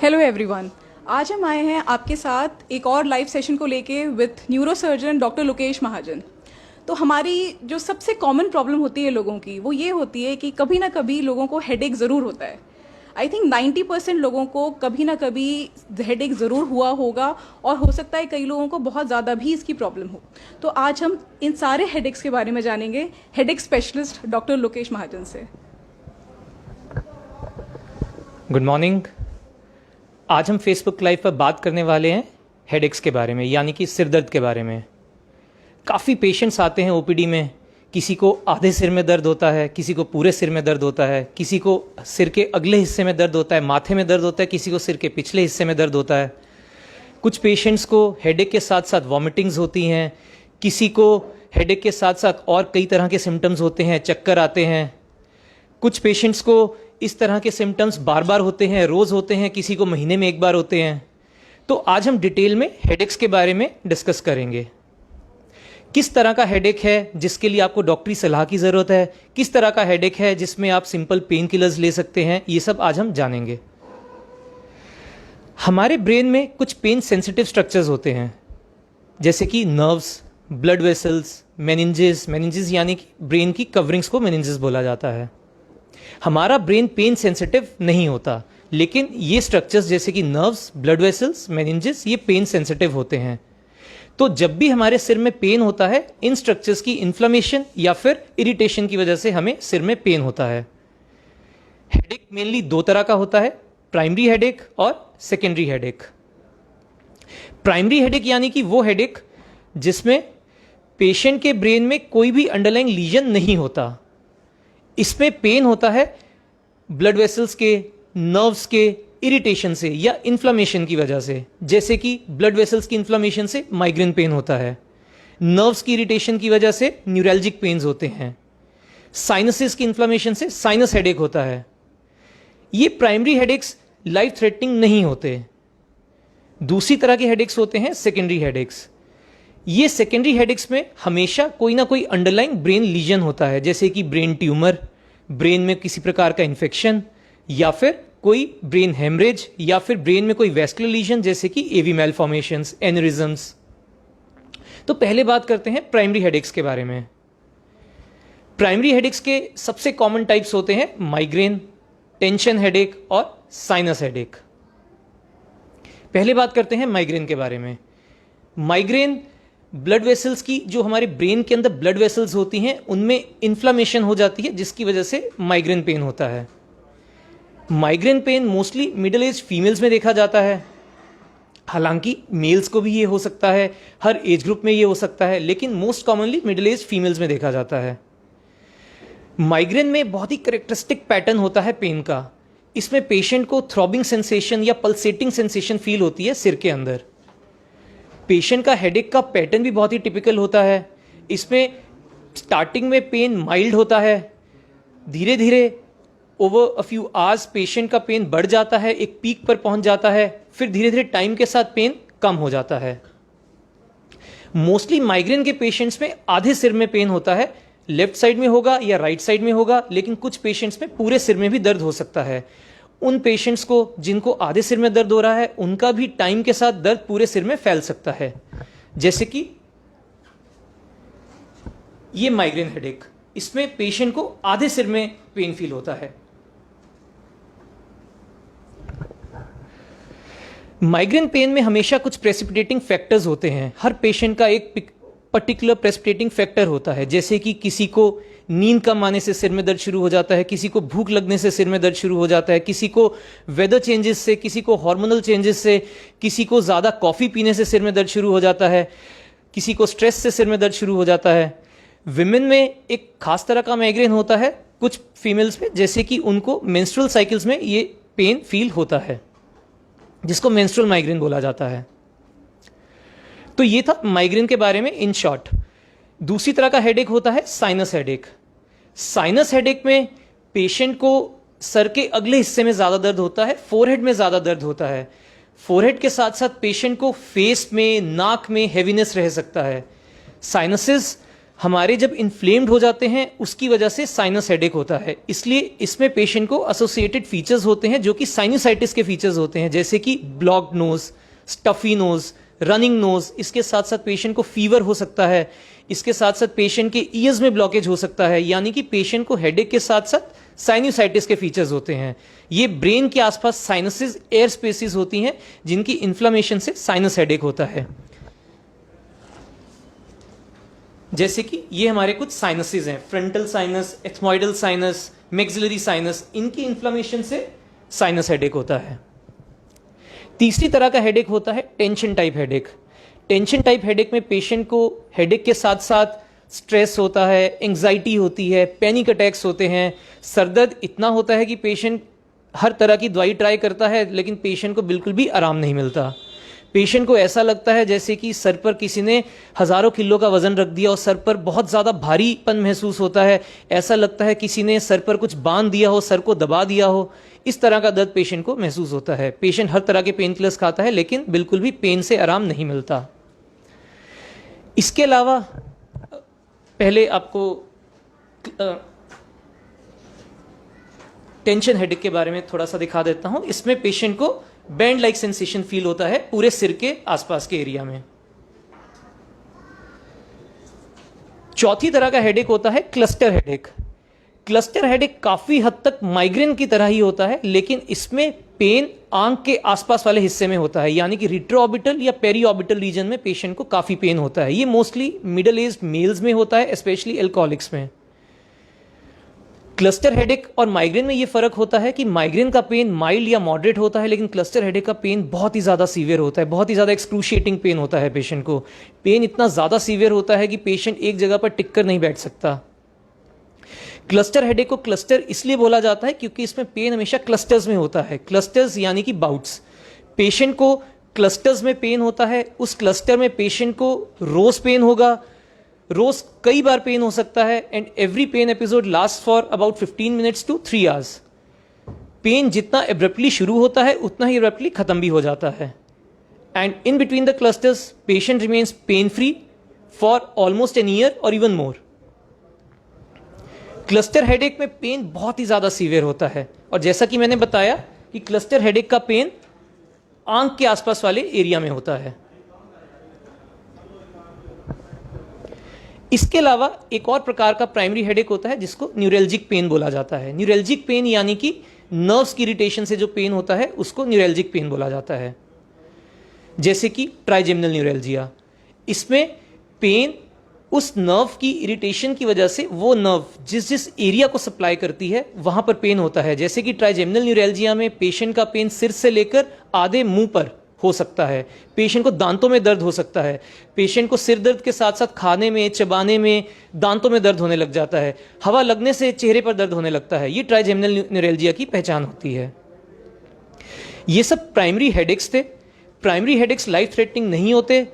Hello everyone. आज हम आए हैं आपके साथ एक और लाइव सेशन को लेके विथ न्यूरोसर्जन डॉक्टर लोकेश महाजन। तो हमारी जो सबसे कॉमन प्रॉब्लम होती है लोगों की वो ये होती है कि कभी ना कभी लोगों को हेडेक ज़रूर होता है। आई थिंक 90% लोगों को कभी ना कभी हेडेक ज़रूर हुआ होगा और हो सकता है कई लोगों को बहुत ज़्यादा भी इसकी प्रॉब्लम हो। तो आज हम इन सारे हेडेक्स के बारे में जानेंगे हेडेक स्पेशलिस्ट डॉक्टर लोकेश महाजन से। Good morning. आज हम फेसबुक लाइव पर बात करने वाले हैं हेडेक्स के बारे में, यानी कि सिर दर्द के बारे में। काफ़ी पेशेंट्स आते हैं ओपीडी में, किसी को आधे सिर में दर्द होता है, किसी को पूरे सिर में दर्द होता है, किसी को सिर के अगले हिस्से में दर्द होता है, माथे में दर्द होता है, किसी को सिर के पिछले हिस्से में दर्द होता है। कुछ पेशेंट्स को हेडेक के साथ साथ वॉमिटिंग्स होती हैं, किसी को हेडेक के साथ साथ और कई तरह के सिम्टम्स होते हैं, चक्कर आते हैं। कुछ पेशेंट्स को इस तरह के सिम्टम्स बार बार होते हैं, रोज़ होते हैं, किसी को महीने में एक बार होते हैं। तो आज हम डिटेल में हेडेक्स के बारे में डिस्कस करेंगे। किस तरह का हेडेक है जिसके लिए आपको डॉक्टरी सलाह की ज़रूरत है, किस तरह का हेडेक है जिसमें आप सिंपल पेन किलर्स ले सकते हैं, ये सब आज हम जानेंगे। हमारे ब्रेन में कुछ पेन सेंसिटिव स्ट्रक्चर्स होते हैं, जैसे कि नर्व्स, ब्लड वेसल्स, मेनिंजेस यानी कि ब्रेन की कवरिंग्स को मेनिंजेस बोला जाता है। हमारा ब्रेन पेन सेंसिटिव नहीं होता, लेकिन ये स्ट्रक्चर्स जैसे कि नर्व्स, ब्लड वेसल्स, मेनिंजेस, ये पेन सेंसिटिव होते हैं। तो जब भी हमारे सिर में पेन होता है, इन स्ट्रक्चर्स की इन्फ्लेमेशन या फिर इरिटेशन की वजह से हमें सिर में पेन होता है। हेडेक मेनली दो तरह का होता है, प्राइमरी हेडेक और सेकेंडरी हेडेक। प्राइमरी हेडेक यानी कि वो हेडेक जिसमें पेशेंट के ब्रेन में कोई भी अंडरलाइंग लीजन नहीं होता। इसमें पेन होता है ब्लड वेसल्स के, नर्व्स के इरिटेशन से या इन्फ्लेमेशन की वजह से। जैसे कि ब्लड वेसल्स की इन्फ्लेमेशन से माइग्रेन पेन होता है, नर्व्स की इरिटेशन की वजह से न्यूरैल्जिक पेन्स होते हैं, साइनसेस की इन्फ्लेमेशन से साइनस हेडेक होता है। ये प्राइमरी हेडेक्स लाइफ थ्रेटनिंग नहीं होते। दूसरी तरह के हेडेक्स होते हैं सेकेंडरी हेडेक्स। ये सेकेंडरी हेडेक्स में हमेशा कोई ना कोई अंडरलाइंग ब्रेन लीजन होता है, जैसे कि ब्रेन ट्यूमर, ब्रेन में किसी प्रकार का इन्फेक्शन, या फिर कोई ब्रेन हेमरेज, या फिर ब्रेन में कोई वेस्कुलर लीजन जैसे कि एवी मैलफॉर्मेशंस, एनेरिज्म्स। तो पहले बात करते हैं प्राइमरी हेडेक्स के बारे में। प्राइमरी हेडेक्स के सबसे कॉमन टाइप्स होते हैं माइग्रेन, टेंशन हेडेक और साइनस हेडेक। पहले बात करते हैं माइग्रेन के बारे में। माइग्रेन ब्लड वेसल्स की, जो हमारे ब्रेन के अंदर ब्लड वेसल्स होती हैं, उनमें इन्फ्लेमेशन हो जाती है, जिसकी वजह से माइग्रेन पेन होता है। Migraine pain mostly middle age females में देखा जाता है। हालांकि मेल्स को भी ये हो सकता है, हर एज ग्रुप में ये हो सकता है, लेकिन most commonly middle age females में देखा जाता है। माइग्रेन में बहुत ही करेक्टरिस्टिक पैटर्न होता है पेन का। इसमें पेशेंट को थ्रॉबिंग सेंसेशन या पल्सेटिंग सेंसेशन फील होती है सिर के अंदर। पेशेंट का हेडेक का पैटर्न भी बहुत ही टिपिकल होता है। इसमें स्टार्टिंग में पेन माइल्ड होता है, धीरे धीरे over a few hours patient का पेन बढ़ जाता है, एक पीक पर पहुंच जाता है, फिर धीरे धीरे टाइम के साथ पेन कम हो जाता है। मोस्टली माइग्रेन के पेशेंट्स में आधे सिर में पेन होता है, लेफ्ट साइड में होगा या राइट साइड में होगा, लेकिन कुछ पेशेंट्स में पूरे सिर में भी दर्द हो सकता है। उन पेशेंट्स को जिनको आधे सिर में दर्द हो रहा है, उनका भी टाइम के साथ दर्द पूरे सिर में फैल सकता है, जैसे कि ये माइग्रेन हेडेक। इसमें पेशेंट को आधे सिर में पेन फील होता है। माइग्रेन पेन में हमेशा कुछ प्रेसिपिटेटिंग फैक्टर्स होते हैं। हर पेशेंट का एक पर्टिकुलर प्रेसिपिटेटिंग फैक्टर होता है, जैसे कि किसी को नींद कम आने से सिर में दर्द शुरू हो जाता है, किसी को भूख लगने से सिर में दर्द शुरू हो जाता है, किसी को वेदर चेंजेस से, किसी को हार्मोनल चेंजेस से, किसी को ज़्यादा कॉफ़ी पीने से सिर में दर्द शुरू हो जाता है, किसी को स्ट्रेस से सिर में दर्द शुरू हो जाता है। विमेन में एक खास तरह का माइग्रेन होता है, कुछ फीमेल्स में, जैसे कि उनको मेंस्ट्रुअल साइकिल्स में ये पेन फील होता है, जिसको मेंस्ट्रुअल माइग्रेन बोला जाता है। तो ये था माइग्रेन के बारे में इन शॉर्ट। दूसरी तरह का हेडेक होता है साइनस हेडेक। साइनस हेडेक में पेशेंट को सर के अगले हिस्से में ज़्यादा दर्द होता है, फोरहेड में ज़्यादा दर्द होता है। फोरहेड के साथ साथ पेशेंट को फेस में, नाक में हेवीनेस रह सकता है। साइनसेस हमारे जब इन्फ्लेम्ड हो जाते हैं उसकी वजह से साइनस हेडेक होता है। इसलिए इसमें पेशेंट को एसोसिएटेड फीचर्स होते हैं जो कि साइनसाइटिस के फीचर्स होते हैं, जैसे कि blocked nose, stuffy nose, running nose. इसके साथ साथ पेशेंट को फीवर हो सकता है। इसके साथ साथ पेशेंट के ईयर्स में ब्लॉकेज हो सकता है, यानी कि पेशेंट को हेडेक के साथ साथ साइनसाइटिस के फीचर्स होते हैं। ये ब्रेन के आसपास साइनसेस, एयर स्पेसिस होती हैं जिनकी इन्फ्लामेशन से साइनस हेडेक होता है। जैसे कि ये हमारे कुछ साइनसेस हैं, frontal sinus, ethmoidal sinus, maxillary sinus. इनकी इन्फ्लामेशन से साइनस हेडेक होता है। तीसरी तरह का हेडेक होता है tension type headache. Tension type headache में पेशेंट को हेडेक के साथ साथ स्ट्रेस होता है, एंग्जाइटी होती है, पैनिक अटैक्स होते हैं, सरदर्द इतना होता है कि पेशेंट हर तरह की दवाई ट्राई करता है लेकिन पेशेंट को बिल्कुल भी आराम नहीं मिलता। पेशेंट को ऐसा लगता है जैसे कि सर पर किसी ने हज़ारों किलो का वजन रख दिया और सर पर बहुत ज़्यादा भारीपन महसूस होता है। ऐसा लगता है किसी ने सर पर कुछ बांध दिया हो, सर को दबा दिया हो। इस तरह का दर्द पेशेंट को महसूस होता है। पेशेंट हर तरह के पेन किलर्स खाता है लेकिन बिल्कुल भी पेन से आराम नहीं मिलता। इसके अलावा पहले आपको टेंशन हेडेक के बारे में थोड़ा सा दिखा देता हूं। इसमें पेशेंट को बैंड लाइक सेंसेशन फील होता है पूरे सिर के आसपास के एरिया में। चौथी तरह का हेडेक होता है क्लस्टर हेडेक। क्लस्टर हेडेक काफी हद तक माइग्रेन की तरह ही होता है, लेकिन इसमें पेन आंख के आसपास वाले हिस्से में होता है, यानी कि रिट्रोऑर्बिटल या पेरीऑर्बिटल रीजन में पेशेंट को काफी पेन होता है। ये मोस्टली मिडिल एज्ड मेल्स में होता है, स्पेशली एल्कोहलिक्स में। क्लस्टर हेडेक और माइग्रेन में ये फर्क होता है कि माइग्रेन का पेन माइल्ड या मॉडरेट होता है, लेकिन क्लस्टर हेडेक का पेन बहुत ही ज़्यादा सीवियर होता है, बहुत ही ज़्यादा एक्सक्रूशिएटिंग पेन होता है पेशेंट को। पेन इतना ज़्यादा सीवियर होता है कि पेशेंट एक जगह पर टिक कर नहीं बैठ सकता। क्लस्टर हेडेक को क्लस्टर इसलिए बोला जाता है क्योंकि इसमें पेन हमेशा क्लस्टर्स में होता है। क्लस्टर्स यानी कि बाउट्स। पेशेंट को क्लस्टर्स में पेन होता है, उस क्लस्टर में पेशेंट को रोज पेन होगा, रोज कई बार पेन हो सकता है, and every pain episode last for about 15 minutes to 3 hours. Pain जितना एब्रप्टली शुरू होता है उतना ही एब्रप्टली खत्म भी हो जाता है, and in between the clusters patient remains pain free for almost an year और इवन मोर। क्लस्टर हेडेक में पेन बहुत ही ज्यादा सीवियर होता है, और जैसा कि मैंने बताया कि क्लस्टर हेडेक का पेन आंख के आसपास वाले एरिया में होता है। इसके अलावा एक और प्रकार का प्राइमरी हेडेक होता है जिसको न्यूरल्जिक पेन बोला जाता है। न्यूरल्जिक पेन यानी कि नर्व्स की इरिटेशन से जो पेन होता है उसको न्यूरल्जिक पेन बोला जाता है, जैसे कि ट्राइजेमिनल न्यूरल्जिया। इसमें पेन उस नर्व की इरिटेशन की वजह से वो नर्व जिस जिस एरिया को सप्लाई करती है वहां पर पेन होता है। जैसे कि ट्राइजेमिनल न्यूरल्जिया में पेशेंट का पेन सिर से लेकर आधे मुंह पर हो सकता है, पेशेंट को दांतों में दर्द हो सकता है, पेशेंट को सिर दर्द के साथ साथ खाने में, चबाने में, दांतों में दर्द होने लग जाता है, हवा लगने से चेहरे पर दर्द होने लगता है। ये ट्राइजेमिनल न्यूरल्जिया की पहचान होती है। ये सब प्राइमरी हेडेक्स थे। प्राइमरी हेडेक्स लाइफ थ्रेटनिंग नहीं होते।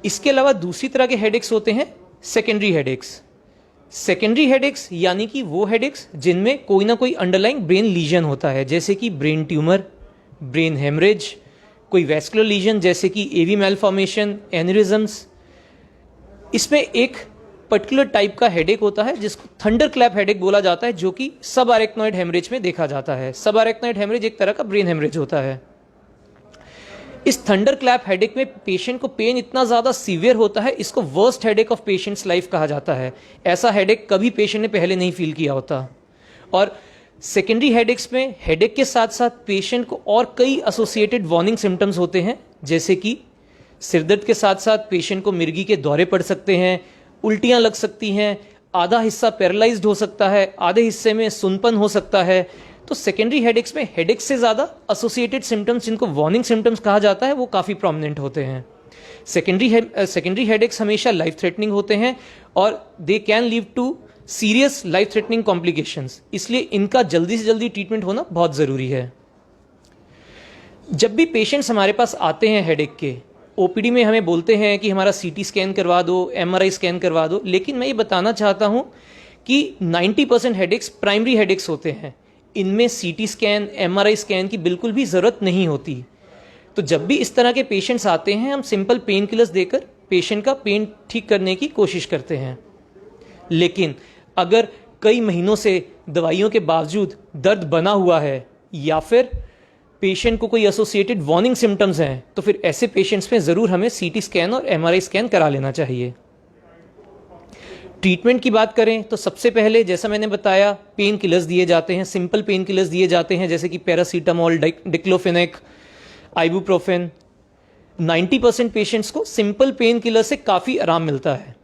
इसके अलावा दूसरी तरह के हेडेक्स होते हैं सेकेंडरी हेडेक्स। सेकेंडरी हेडेक्स यानी कि वो हेडेक्स जिनमें कोई ना कोई अंडरलाइंग ब्रेन लीजन होता है, जैसे कि ब्रेन ट्यूमर, ब्रेन हेमरेज, कोई वैस्कुलर लीजन जैसे कि एवी मैलफॉर्मेशन, एनेरिज्म्स। इसमें एक पर्टिकुलर टाइप का हेडेक होता है जिसको थंडर क्लैप हेडेक बोला जाता है, जो कि सब आरेक्नॉइड हेमरेज में देखा जाता है। सब आरेक्नॉइड हेमरेज एक तरह का ब्रेन हेमरेज होता है। इस थंडर क्लैप हेडेक में पेशेंट को पेन इतना ज़्यादा सीवियर होता है, इसको worst headache of patients life कहा जाता है। ऐसा हेडेक कभी पेशेंट ने पहले नहीं फील किया होता। और सेकेंडरी हेडेक्स में हेडेक के साथ साथ पेशेंट को और कई एसोसिएटेड वार्निंग सिम्टम्स होते हैं, जैसे कि सिरदर्द के साथ साथ पेशेंट को मिर्गी के दौरे पड़ सकते हैं, उल्टियां लग सकती हैं, आधा हिस्सा पैरालाइज्ड हो सकता है, आधे हिस्से में सुनपन हो सकता है। तो सेकेंडरी हेडेक्स में हेडेक्स से ज़्यादा एसोसिएटेड सिम्टम्स, जिनको वार्निंग सिम्टम्स कहा जाता है, वो काफ़ी प्रोमिनेंट होते हैं। सेकेंडरी हेडेक्स हमेशा लाइफ थ्रेटनिंग होते हैं और they can lead to serious life threatening complications, इसलिए इनका जल्दी से जल्दी ट्रीटमेंट होना बहुत ज़रूरी है। जब भी पेशेंट्स हमारे पास आते हैं हेडेक के, ओपीडी में हमें बोलते हैं कि हमारा सीटी स्कैन करवा दो, एमआरआई स्कैन करवा दो, लेकिन मैं ये बताना चाहता हूँ कि 90% हेडेक्स प्राइमरी हेडेक्स होते हैं। इनमें सीटी स्कैन, एमआरआई स्कैन की बिल्कुल भी ज़रूरत नहीं होती। तो जब भी इस तरह के पेशेंट्स आते हैं, हम सिंपल पेन किलर्स देकर पेशेंट का पेन ठीक करने की कोशिश करते हैं। लेकिन अगर कई महीनों से दवाइयों के बावजूद दर्द बना हुआ है या फिर पेशेंट को कोई एसोसिएटेड वार्निंग सिम्टम्स हैं, तो फिर ऐसे पेशेंट्स में ज़रूर हमें सीटी स्कैन और एमआरआई स्कैन करा लेना चाहिए। ट्रीटमेंट की बात करें तो सबसे पहले जैसा मैंने बताया, पेन किलर्स दिए जाते हैं, सिंपल पेन किलर्स दिए जाते हैं जैसे कि पैरासीटामोल, डिक्लोफेनेक, आइबुप्रोफेन। 90% पेशेंट्स को सिंपल पेन किलर से काफ़ी आराम मिलता है,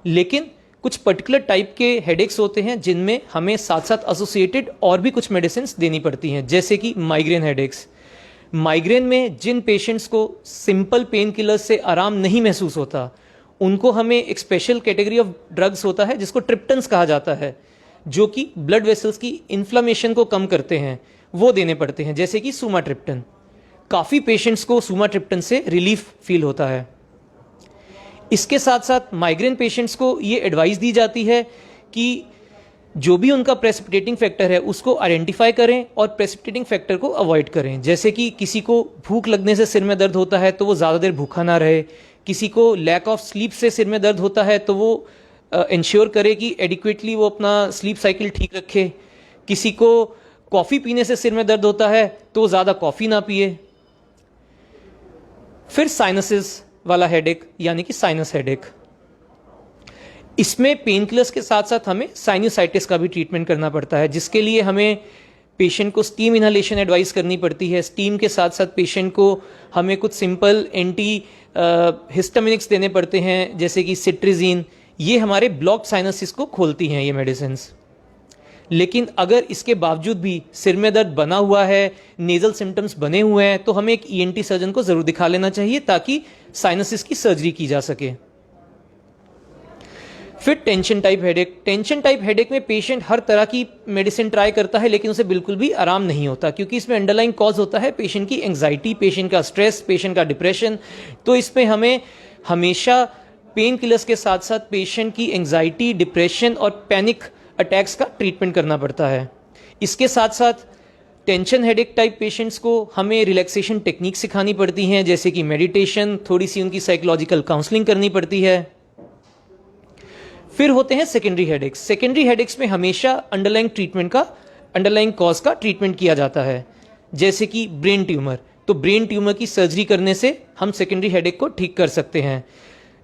लेकिन कुछ पर्टिकुलर टाइप के हेडेक्स होते हैं जिनमें हमें साथ साथ एसोसिएटेड और भी कुछ मेडिसिन देनी पड़ती हैं, जैसे कि माइग्रेन हेडेक्स। माइग्रेन में जिन पेशेंट्स को सिंपल पेन किलर से आराम नहीं महसूस होता, उनको हमें एक स्पेशल कैटेगरी ऑफ ड्रग्स होता है जिसको ट्रिप्टन्स कहा जाता है, जो कि ब्लड वेसल्स की इन्फ्लामेशन को कम करते हैं, वो देने पड़ते हैं, जैसे कि सुमाट्रिप्टन। काफ़ी पेशेंट्स को सुमाट्रिप्टन से रिलीफ फील होता है। इसके साथ साथ माइग्रेन पेशेंट्स को ये एडवाइस दी जाती है कि जो भी उनका प्रेसिपिटेटिंग फैक्टर है उसको आइडेंटिफाई करें और प्रेसिपिटेटिंग फैक्टर को अवॉइड करें। जैसे कि किसी को भूख लगने से सिर में दर्द होता है तो वो ज़्यादा देर भूखा ना रहे, किसी को लैक ऑफ स्लीप से सिर में दर्द होता है तो वो इंश्योर करे कि एडिक्वेटली वो अपना स्लीप साइकिल ठीक रखे, किसी को कॉफ़ी पीने से सिर में दर्द होता है तो वो ज़्यादा कॉफ़ी ना पिए। फिर साइनसिस वाला हेडेक यानी कि साइनस हेडेक, इसमें पेन किलर्स के साथ साथ हमें साइनसाइटिस का भी ट्रीटमेंट करना पड़ता है, जिसके लिए हमें पेशेंट को स्टीम इनहेलेशन एडवाइस करनी पड़ती है। स्टीम के साथ साथ पेशेंट को हमें कुछ सिंपल एंटी हिस्टामिनिक्स देने पड़ते हैं, जैसे कि सिट्रिजीन। ये हमारे ब्लॉक्ड साइनसिस को खोलती हैं ये मेडिसिन्स। लेकिन अगर इसके बावजूद भी सिर में दर्द बना हुआ है, नेजल सिम्टम्स बने हुए हैं, तो हमें एक ईएनटी सर्जन को ज़रूर दिखा लेना चाहिए ताकि साइनसिस की सर्जरी की जा सके। फिर tension type headache. Tension type headache में पेशेंट हर तरह की मेडिसिन ट्राई करता है, लेकिन उसे बिल्कुल भी आराम नहीं होता, क्योंकि इसमें अंडरलाइंग कॉज होता है पेशेंट की एंग्जाइटी, पेशेंट का स्ट्रेस, पेशेंट का डिप्रेशन। तो इसमें हमें हमेशा पेन किलर्स के साथ साथ पेशेंट की एंग्जाइटी, डिप्रेशन और पैनिक अटैक्स का ट्रीटमेंट करना पड़ता है। इसके साथ साथ टेंशन हेडेक टाइप पेशेंट्स को हमें रिलैक्सेशन टेक्निक सिखानी पड़ती हैं, जैसे कि मेडिटेशन, थोड़ी सी उनकी साइकोलॉजिकल काउंसलिंग करनी पड़ती है। फिर होते हैं सेकेंडरी हेडेक्स। सेकेंडरी हेडेक्स में हमेशा अंडरलाइंग ट्रीटमेंट का, अंडरलाइंग कॉज का ट्रीटमेंट किया जाता है, जैसे कि ब्रेन ट्यूमर। तो ब्रेन ट्यूमर की सर्जरी करने से हम सेकेंडरी हेडेक को ठीक कर सकते हैं।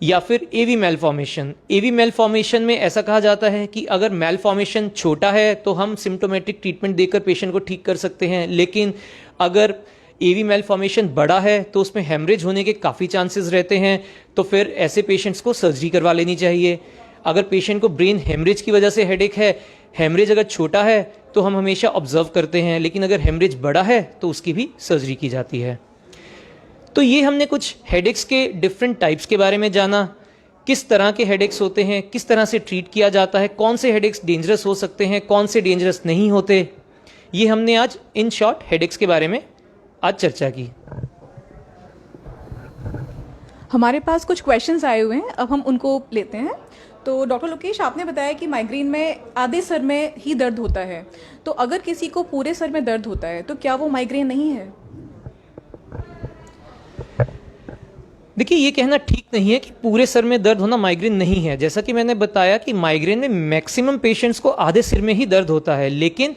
या फिर एवी मेलफॉर्मेशन। एवी मेलफॉर्मेशन में ऐसा कहा जाता है कि अगर मेलफॉर्मेशन छोटा है तो हम सिम्टोमेटिक ट्रीटमेंट देकर पेशेंट को ठीक कर सकते हैं, लेकिन अगर एवी मेलफॉर्मेशन बड़ा है तो उसमें हेमरेज होने के काफ़ी चांसेस रहते हैं, तो फिर ऐसे पेशेंट्स को सर्जरी करवा लेनी चाहिए। अगर पेशेंट को ब्रेन हेमरेज की वजह से हेडेक है, हेमरेज अगर छोटा है तो हम हमेशा ऑब्जर्व करते हैं, लेकिन अगर हेमरेज बड़ा है तो उसकी भी सर्जरी की जाती है। तो ये हमने कुछ हेडेक्स के डिफरेंट टाइप्स के बारे में जाना, किस तरह के हेडेक्स होते हैं, किस तरह से ट्रीट किया जाता है, कौन से हेडेक्स डेंजरस हो सकते हैं, कौन से डेंजरस नहीं होते। ये हमने आज इन शॉर्ट हेडेक्स के बारे में आज चर्चा की। हमारे पास कुछ क्वेश्चंस आए हुए हैं, अब हम उनको लेते हैं। तो डॉक्टर लोकेश, आपने बताया कि माइग्रेन में आधे सर में ही दर्द होता है, तो अगर किसी को पूरे सर में दर्द होता है तो क्या वो माइग्रेन नहीं है? देखिए, ये कहना ठीक नहीं है कि पूरे सर में दर्द होना माइग्रेन नहीं है। जैसा कि मैंने बताया कि माइग्रेन में मैक्सिमम पेशेंट्स को आधे सिर में ही दर्द होता है, लेकिन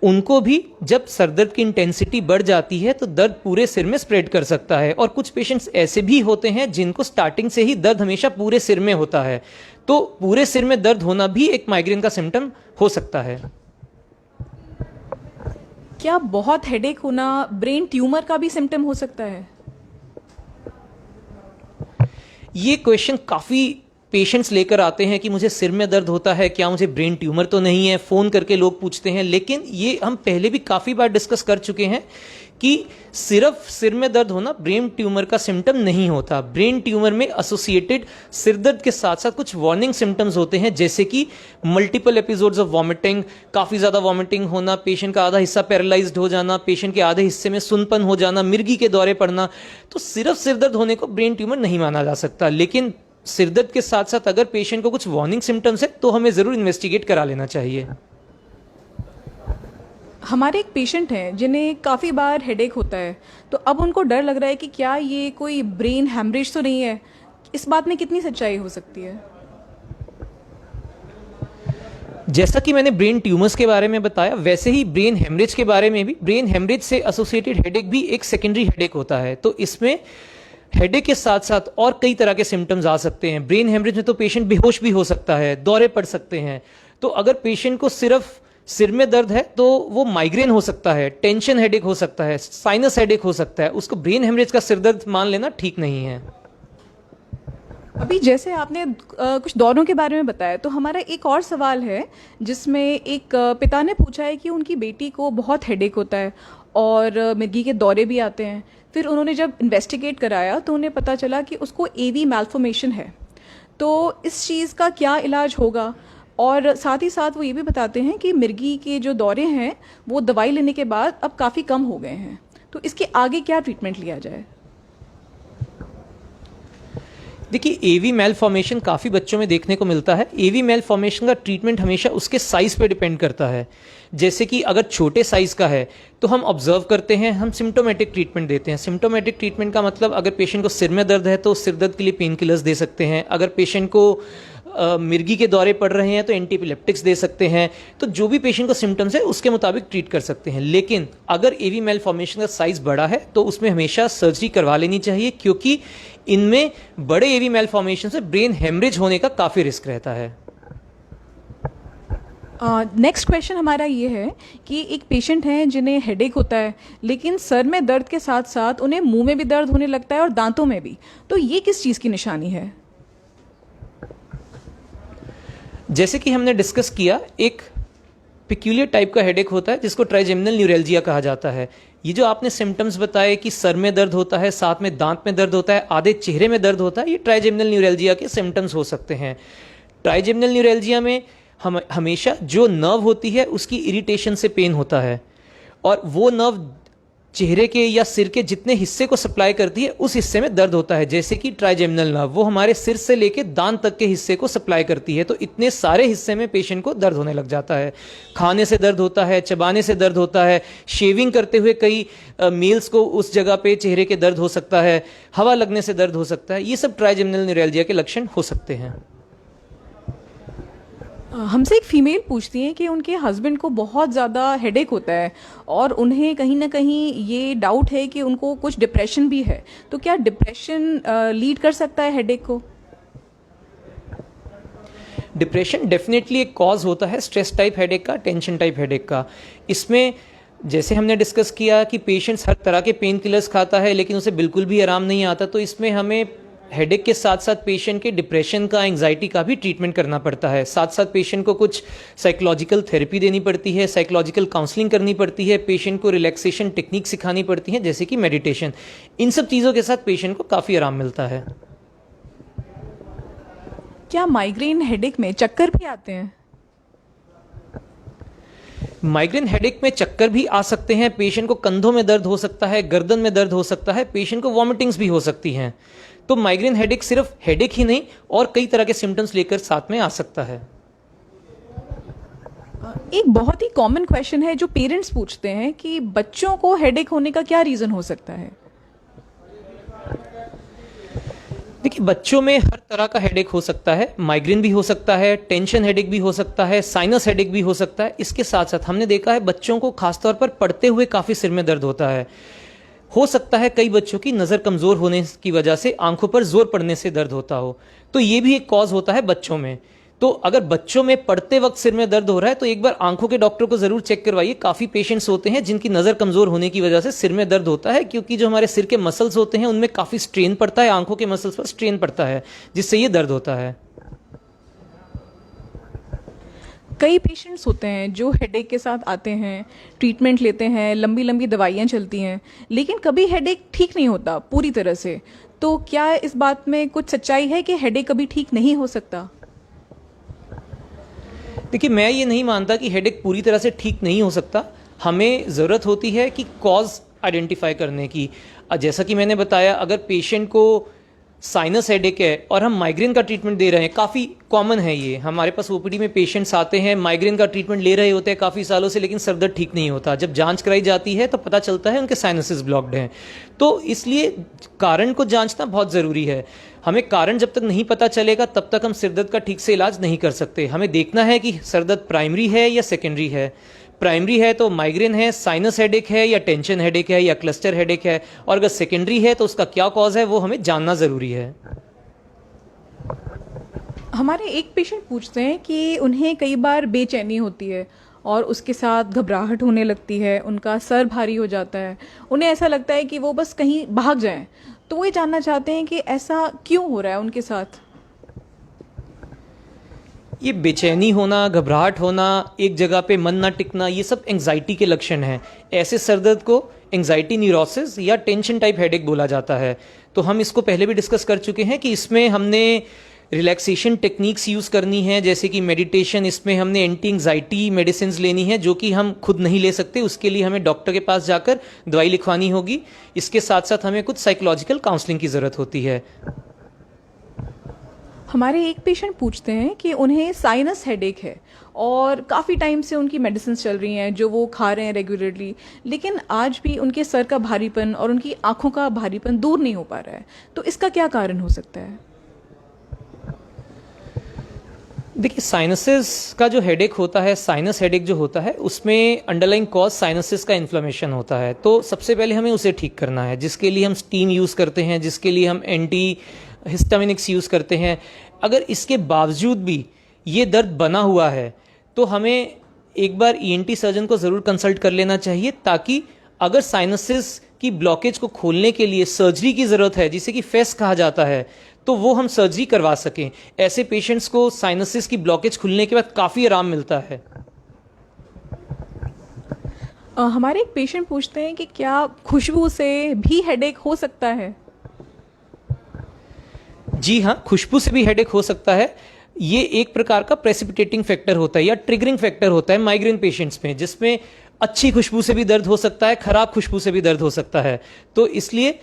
उनको भी जब सर दर्द की इंटेंसिटी बढ़ जाती है तो दर्द पूरे सिर में स्प्रेड कर सकता है। और कुछ पेशेंट्स ऐसे भी होते हैं जिनको स्टार्टिंग से ही दर्द हमेशा पूरे सिर में होता है, तो पूरे सिर में दर्द होना भी एक माइग्रेन का सिम्टम हो सकता है। क्या बहुत हेडेक होना ब्रेन ट्यूमर का भी सिम्टम हो सकता है? ये क्वेश्चन काफ़ी पेशेंट्स लेकर आते हैं कि मुझे सिर में दर्द होता है, क्या मुझे ब्रेन ट्यूमर तो नहीं है, फ़ोन करके लोग पूछते हैं। लेकिन ये हम पहले भी काफ़ी बार डिस्कस कर चुके हैं कि सिर्फ सिर में दर्द होना ब्रेन ट्यूमर का सिम्टम नहीं होता। ब्रेन ट्यूमर में एसोसिएटेड सिर दर्द के साथ साथ कुछ वार्निंग सिम्टम्स होते हैं, जैसे कि मल्टीपल एपिसोड्स ऑफ वॉमिटिंग, काफ़ी ज़्यादा वॉमिटिंग होना, पेशेंट का आधा हिस्सा पैरालाइज्ड हो जाना, पेशेंट के आधे हिस्से में सुनपन हो जाना, मिर्गी के दौरे पड़ना। तो सिर्फ सिर दर्द होने को ब्रेन ट्यूमर नहीं माना जा सकता, लेकिन सिर दर्द के साथ साथ अगर पेशेंट को कुछ वार्निंग सिम्टम्स है तो हमें ज़रूर इन्वेस्टिगेट करा लेना चाहिए। हमारे एक पेशेंट हैं जिन्हें काफ़ी बार हेडेक होता है, तो अब उनको डर लग रहा है कि क्या ये कोई ब्रेन हैमरेज तो नहीं है। इस बात में कितनी सच्चाई हो सकती है? जैसा कि मैंने ब्रेन ट्यूमर्स के बारे में बताया, वैसे ही ब्रेन हेमरेज के बारे में भी, ब्रेन हेमरेज से एसोसिएटेड हेडेक भी एक सेकेंडरी हेडेक होता है। तो इसमें हेडेक के साथ साथ और कई तरह के सिम्टम्स आ सकते हैं। ब्रेन हेमरेज में तो पेशेंट बेहोश भी हो सकता है, दौरे पड़ सकते हैं। तो अगर पेशेंट को सिर्फ सिर में दर्द है तो वो माइग्रेन हो सकता है, टेंशन हेडेक हो सकता है, साइनस हेडेक हो सकता है। उसको ब्रेन हेमरेज का सिर दर्द मान लेना ठीक नहीं है। अभी जैसे आपने कुछ दौरों के बारे में बताया, तो हमारा एक और सवाल है जिसमें एक पिता ने पूछा है कि उनकी बेटी को बहुत हेडेक होता है और मिर्गी के दौरे भी आते हैं। फिर उन्होंने जब इन्वेस्टिगेट कराया तो उन्हें पता चला कि उसको एवी मैल्फॉर्मेशन है। तो इस चीज़ का क्या इलाज होगा? और साथ ही साथ वो ये भी बताते हैं कि मिर्गी के जो दौरे हैं वो दवाई लेने के बाद अब काफ़ी कम हो गए हैं। तो इसके आगे क्या ट्रीटमेंट लिया जाए? देखिए, एवी मेल फॉर्मेशन काफ़ी बच्चों में देखने को मिलता है। एवी मेल फॉर्मेशन का ट्रीटमेंट हमेशा उसके साइज़ पे डिपेंड करता है। जैसे कि अगर छोटे साइज़ का है तो हम ऑब्जर्व करते हैं, हम सिम्टोमेटिक ट्रीटमेंट देते हैं। सिम्टोमेटिक ट्रीटमेंट का मतलब अगर पेशेंट को सिर में दर्द है तो सिर दर्द के लिए पेन किलर्स दे सकते हैं। अगर पेशेंट को मिर्गी के दौरे पड़ रहे हैं तो एंटीएपिलेप्टिक्स दे सकते हैं। तो जो भी पेशेंट को सिम्टम्स है उसके मुताबिक ट्रीट कर सकते हैं। लेकिन अगर एवी मेल फॉर्मेशन का साइज़ बड़ा है तो उसमें हमेशा सर्जरी करवा लेनी चाहिए, क्योंकि इनमें बड़े एवी मेल फॉर्मेशन से ब्रेन हेमरेज होने का काफ़ी रिस्क रहता है। नेक्स्ट क्वेश्चन हमारा ये है कि एक पेशेंट हैं जिन्हें हेडेक होता है, लेकिन सर में दर्द के साथ साथ उन्हें मुंह में भी दर्द होने लगता है और दांतों में भी। तो ये किस चीज़ की निशानी है? जैसे कि हमने डिस्कस किया, एक पिक्यूलियर टाइप का हेडेक होता है जिसको ट्राइजेमिनल न्यूरैल्जिया कहा जाता है। ये जो आपने सिम्टम्स बताए कि सर में दर्द होता है, साथ में दांत में दर्द होता है, आधे चेहरे में दर्द होता है, ये ट्राइजेमिनल न्यूरैल्जिया के सिम्टम्स हो सकते हैं। ट्राइजेमिनल न्यूरैल्जिया में हम हमेशा जो नर्व होती है उसकी इरिटेशन से पेन होता है, और वो नर्व चेहरे के या सिर के जितने हिस्से को सप्लाई करती है उस हिस्से में दर्द होता है। जैसे कि ट्राइजेमिनल नर्व वो हमारे सिर से लेके दांत तक के हिस्से को सप्लाई करती है, तो इतने सारे हिस्से में पेशेंट को दर्द होने लग जाता है। खाने से दर्द होता है, चबाने से दर्द होता है, शेविंग करते हुए कई मील्स को उस जगह पे चेहरे के दर्द हो सकता है, हवा लगने से दर्द हो सकता है। ये सब ट्राइजेमिनल न्यूरैल्जिया के लक्षण हो सकते हैं। हमसे एक फीमेल पूछती हैं कि उनके हस्बैंड को बहुत ज़्यादा हेडेक होता है और उन्हें कहीं ना कहीं ये डाउट है कि उनको कुछ डिप्रेशन भी है। तो क्या डिप्रेशन लीड कर सकता है हेडेक को? डिप्रेशन डेफिनेटली एक कॉज होता है स्ट्रेस टाइप हेडेक का, टेंशन टाइप हेडेक का। इसमें जैसे हमने डिस्कस किया कि पेशेंट्स हर तरह के पेन किलर्स खाता है लेकिन उसे बिल्कुल भी आराम नहीं आता, तो इसमें हमें हेडेक के साथ साथ पेशेंट के डिप्रेशन का, एंग्जाइटी का भी ट्रीटमेंट करना पड़ता है। साथ साथ पेशेंट को कुछ साइकोलॉजिकल थेरेपी देनी पड़ती है, साइकोलॉजिकल काउंसलिंग करनी पड़ती है, पेशेंट को रिलैक्सेशन टेक्निक सिखानी पड़ती है जैसे कि मेडिटेशन। इन सब चीज़ों के साथ पेशेंट को काफ़ी आराम मिलता है। क्या माइग्रेन हेडेक में चक्कर भी आते हैं? माइग्रेन हेडेक में चक्कर भी आ सकते हैं, पेशेंट को कंधों में दर्द हो सकता है, गर्दन में दर्द हो सकता है, पेशेंट को वॉमिटिंग्स भी हो सकती हैं। तो माइग्रेन हेडेक सिर्फ हेडेक ही नहीं और कई तरह के सिम्टम्स लेकर साथ में आ सकता है। एक बहुत ही कॉमन क्वेश्चन है जो पेरेंट्स पूछते हैं कि बच्चों को हेडेक होने का क्या रीज़न हो सकता है? देखिए, बच्चों में हर तरह का हेडेक हो सकता है। माइग्रेन भी हो सकता है, टेंशन हेडेक भी हो सकता है, साइनस हेडेक भी हो सकता है। इसके साथ साथ हमने देखा है बच्चों को खासतौर पर पढ़ते हुए काफ़ी सिर में दर्द होता है। हो सकता है कई बच्चों की नज़र कमज़ोर होने की वजह से आंखों पर जोर पड़ने से दर्द होता हो, तो ये भी एक कॉज होता है बच्चों में। तो अगर बच्चों में पढ़ते वक्त सिर में दर्द हो रहा है तो एक बार आंखों के डॉक्टर को ज़रूर चेक करवाइए। काफ़ी पेशेंट्स होते हैं जिनकी नज़र कमज़ोर होने की वजह से सिर में दर्द होता है, क्योंकि जो हमारे सिर के मसल्स होते हैं उनमें काफ़ी स्ट्रेन पड़ता है, आंखों के मसल्स पर स्ट्रेन पड़ता है, जिससे ये दर्द होता है। कई पेशेंट्स होते हैं जो हेडेक के साथ आते हैं, ट्रीटमेंट लेते हैं, लंबी लंबी दवाइयाँ चलती हैं, लेकिन कभी हेडेक ठीक नहीं होता पूरी तरह से। तो क्या इस बात में कुछ सच्चाई है कि हेडेक कभी ठीक नहीं हो सकता? देखिए, मैं ये नहीं मानता कि हेडेक पूरी तरह से ठीक नहीं हो सकता। हमें ज़रूरत होती है कि कॉज आइडेंटिफाई करने की। जैसा कि मैंने बताया, अगर पेशेंट को साइनस हेडेक है और हम माइग्रेन का ट्रीटमेंट दे रहे हैं, काफ़ी कॉमन है ये। हमारे पास ओपीडी में पेशेंट्स आते हैं, माइग्रेन का ट्रीटमेंट ले रहे होते हैं काफ़ी सालों से, लेकिन सर दर्द ठीक नहीं होता। जब जांच कराई जाती है तो पता चलता है उनके साइनसेस ब्लॉक्ड हैं। तो इसलिए कारण को जांचना बहुत ज़रूरी है। हमें कारण जब तक नहीं पता चलेगा तब तक हम सिर दर्द का ठीक से इलाज नहीं कर सकते। हमें देखना है कि सर दर्द प्राइमरी है या सेकेंडरी है। प्राइमरी है तो माइग्रेन है, साइनस हेडेक है या टेंशन हेडेक है या क्लस्टर हेडेक है, और अगर सेकेंडरी है तो उसका क्या कॉज है वो हमें जानना ज़रूरी है। हमारे एक पेशेंट पूछते हैं कि उन्हें कई बार बेचैनी होती है और उसके साथ घबराहट होने लगती है, उनका सर भारी हो जाता है, उन्हें ऐसा लगता है कि वो बस कहीं भाग जाएं। तो वो ये जानना चाहते हैं कि ऐसा क्यों हो रहा है उनके साथ। ये बेचैनी होना, घबराहट होना, एक जगह पे मन ना टिकना, ये सब एंजाइटी के लक्षण हैं। ऐसे सर दर्द को एंजाइटी न्यूरोसिस या टेंशन टाइप हेडेक बोला जाता है। तो हम इसको पहले भी डिस्कस कर चुके हैं कि इसमें हमने रिलैक्सेशन टेक्निक्स यूज़ करनी है, जैसे कि मेडिटेशन। इसमें हमने एंटी एंजाइटी मेडिसिन लेनी है जो कि हम खुद नहीं ले सकते, उसके लिए हमें डॉक्टर के पास जाकर दवाई लिखवानी होगी। इसके साथ साथ हमें कुछ साइकोलॉजिकल काउंसलिंग की ज़रूरत होती है। हमारे एक पेशेंट पूछते हैं कि उन्हें साइनस हेडेक है और काफ़ी टाइम से उनकी मेडिसिन चल रही हैं जो वो खा रहे हैं रेगुलरली, लेकिन आज भी उनके सर का भारीपन और उनकी आंखों का भारीपन दूर नहीं हो पा रहा है। तो इसका क्या कारण हो सकता है? देखिए, साइनसेस का जो हेडेक होता है, साइनस हेडेक जो होता है, उसमें अंडरलाइंग कॉज साइनसेस का इन्फ्लेमेशन होता है। तो सबसे पहले हमें उसे ठीक करना है, जिसके लिए हम स्टीम यूज़ करते हैं, जिसके लिए हम एंटी हिस्टामिनिक्स यूज़ करते हैं। अगर इसके बावजूद भी ये दर्द बना हुआ है तो हमें एक बार ईएनटी सर्जन को ज़रूर कंसल्ट कर लेना चाहिए, ताकि अगर साइनसेस की ब्लॉकेज को खोलने के लिए सर्जरी की ज़रूरत है, जिसे कि फेस कहा जाता है, तो वो हम सर्जरी करवा सकें। ऐसे पेशेंट्स को साइनसेस की ब्लॉकेज खुलने के बाद काफ़ी आराम मिलता है। हमारे एक पेशेंट पूछते हैं कि क्या खुशबू से भी हेडेक हो सकता है? जी हाँ, खुशबू से भी हेडेक हो सकता है। ये एक प्रकार का प्रेसिपिटेटिंग फैक्टर होता है या ट्रिगरिंग फैक्टर होता है माइग्रेन पेशेंट्स में, जिसमें अच्छी खुशबू से भी दर्द हो सकता है, खराब खुशबू से भी दर्द हो सकता है। तो इसलिए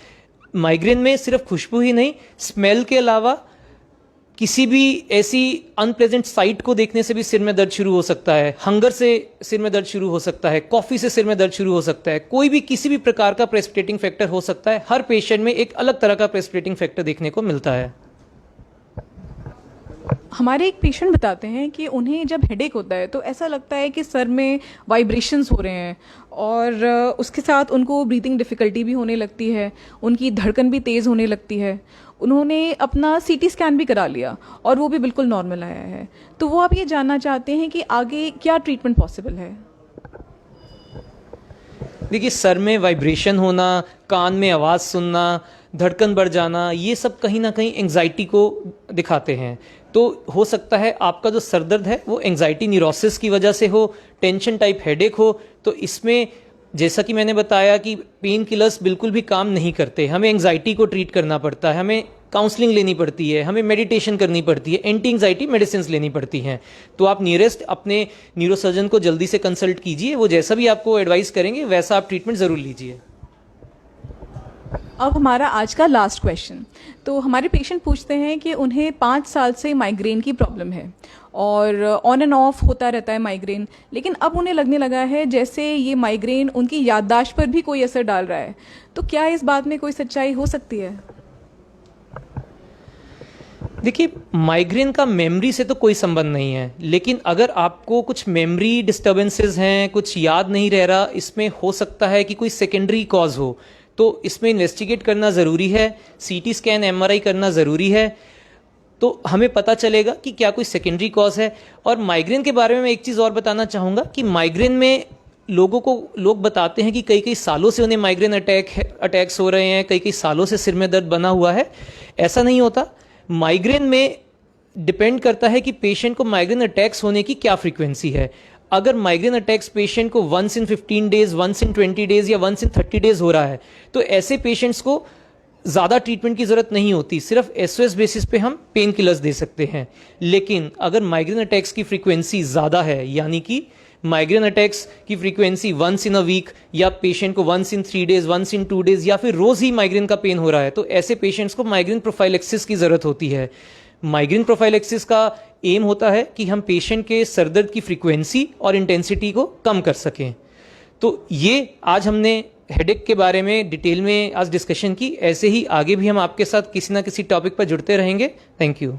माइग्रेन में सिर्फ खुशबू ही नहीं, स्मेल के अलावा किसी भी ऐसी अनप्लेजेंट साइट को देखने से भी सिर में दर्द शुरू हो सकता है, हंगर से सिर में दर्द शुरू हो सकता है, कॉफ़ी से सिर में दर्द शुरू हो सकता है, कोई भी किसी भी प्रकार का प्रेसिपिटेटिंग फैक्टर हो सकता है। हर पेशेंट में एक अलग तरह का प्रेसिपिटेटिंग फैक्टर देखने को मिलता है। हमारे एक पेशेंट बताते हैं कि उन्हें जब हेडेक होता है तो ऐसा लगता है कि सर में वाइब्रेशंस हो रहे हैं और उसके साथ उनको ब्रीथिंग डिफ़िकल्टी भी होने लगती है, उनकी धड़कन भी तेज़ होने लगती है। उन्होंने अपना सीटी स्कैन भी करा लिया और वो भी बिल्कुल नॉर्मल आया है। तो वो आप ये जानना चाहते हैं कि आगे क्या ट्रीटमेंट पॉसिबल है? देखिए, सर में वाइब्रेशन होना, कान में आवाज़ सुनना, धड़कन बढ़ जाना, ये सब कहीं ना कहीं एंजाइटी को दिखाते हैं। तो हो सकता है आपका जो सर दर्द है वो एंजाइटी न्यूरोसिस की वजह से हो, टेंशन टाइप हेडेक हो। तो इसमें जैसा कि मैंने बताया कि पेन किलर्स बिल्कुल भी काम नहीं करते, हमें एंजाइटी को ट्रीट करना पड़ता है, हमें काउंसलिंग लेनी पड़ती है, हमें मेडिटेशन करनी पड़ती है, एंटी एंजाइटी मेडिसिन लेनी पड़ती हैं। तो आप नियरेस्ट अपने न्यूरोसर्जन को जल्दी से कंसल्ट कीजिए, वो जैसा भी आपको एडवाइस करेंगे वैसा आप ट्रीटमेंट ज़रूर लीजिए। अब हमारा आज का लास्ट क्वेश्चन। तो हमारे पेशेंट पूछते हैं कि उन्हें 5 साल से माइग्रेन की प्रॉब्लम है और ऑन एंड ऑफ होता रहता है माइग्रेन, लेकिन अब उन्हें लगने लगा है जैसे ये माइग्रेन उनकी याददाश्त पर भी कोई असर डाल रहा है। तो क्या इस बात में कोई सच्चाई हो सकती है? देखिए, माइग्रेन का मेमोरी से तो कोई संबंध नहीं है, लेकिन अगर आपको कुछ मेमोरी डिस्टर्बेंसेस हैं, कुछ याद नहीं रह रहा, इसमें हो सकता है कि कोई सेकेंडरी कॉज हो। तो इसमें इन्वेस्टिगेट करना ज़रूरी है, सीटी स्कैन, एमआरआई करना ज़रूरी है, तो हमें पता चलेगा कि क्या कोई सेकेंडरी कॉज है। और माइग्रेन के बारे में मैं एक चीज़ और बताना चाहूँगा कि माइग्रेन में लोग बताते हैं कि कई कई सालों से उन्हें माइग्रेन अटैक्स हो रहे हैं, कई कई सालों से सिर में दर्द बना हुआ है। ऐसा नहीं होता। माइग्रेन में डिपेंड करता है कि पेशेंट को माइग्रेन अटैक्स होने की क्या फ्रीक्वेंसी है। अगर माइग्रेन अटैक्स पेशेंट को once in 15 days, once in 20 days या वंस इन 30 डेज हो रहा है, तो ऐसे पेशेंट्स को ज़्यादा ट्रीटमेंट की ज़रूरत नहीं होती, सिर्फ एसओएस बेसिस पे हम पेन किलर्स दे सकते हैं। लेकिन अगर माइग्रेन अटैक्स की फ्रीक्वेंसी ज़्यादा है, यानी कि माइग्रेन अटैक्स की frequency once in a week, या पेशेंट को once in 3 days, once in 2 days, या फिर रोज ही माइग्रेन का पेन हो रहा है, तो ऐसे पेशेंट्स को माइग्रेन प्रोफाइलेक्सिस की जरूरत होती है। माइग्रेन प्रोफाइलेक्सिस का एम होता है कि हम पेशेंट के सरदर्द की फ्रीक्वेंसी और इंटेंसिटी को कम कर सकें। तो ये आज हमने हेडेक के बारे में डिटेल में आज डिस्कशन की। ऐसे ही आगे भी हम आपके साथ किसी ना किसी टॉपिक पर जुड़ते रहेंगे। Thank you.